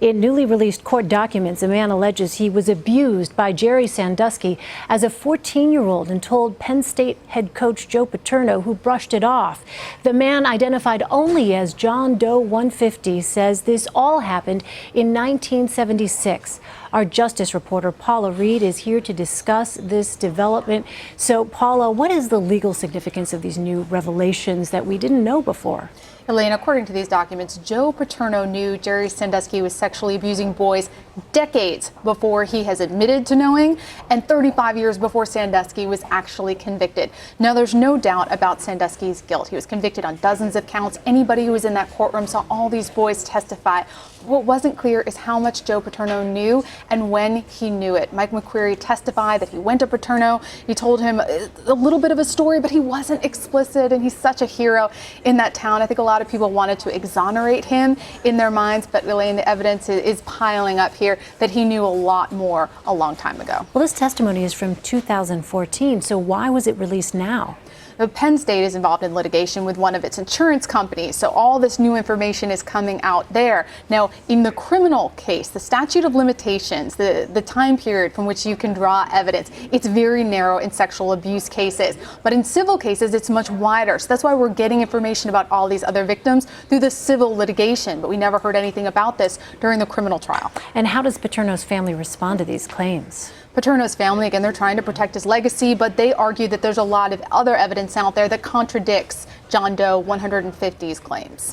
In newly released court documents, a man alleges he was abused by Jerry Sandusky as a 14-year-old and told Penn State head coach Joe Paterno, who brushed it off. The man, identified only as John Doe 150, says this all happened in 1976. Our justice reporter Paula Reid is here to discuss this development. So, Paula, what is the legal significance of these new revelations that we didn't know before? Elaine, according to these documents, Joe Paterno knew Jerry Sandusky was sexually abusing boys decades before he has admitted to knowing, and 35 years before Sandusky was actually convicted. Now, there's no doubt about Sandusky's guilt. He was convicted on dozens of counts. Anybody who was in that courtroom saw all these boys testify. What wasn't clear is how much Joe Paterno knew and when he knew it. Mike McQuarrie testified that he went to Paterno. He told him a little bit of a story, but he wasn't explicit, and he's such a hero in that town. I think a lot of people wanted to exonerate him in their minds, but Elaine, the evidence is piling up here that he knew a lot more a long time ago. Well, this testimony is from 2014, so why was it released now? Penn State is involved in litigation with one of its insurance companies, so all this new information is coming out there. Now, in the criminal case, the statute of limitations, the time period from which you can draw evidence, it's very narrow in sexual abuse cases. But in civil cases, it's much wider. So that's why we're getting information about all these other victims through the civil litigation. But we never heard anything about this during the criminal trial. And how does Paterno's family respond to these claims? Paterno's family, again, they're trying to protect his legacy, but they argue that there's a lot of other evidence out there that contradicts John Doe 150's claims.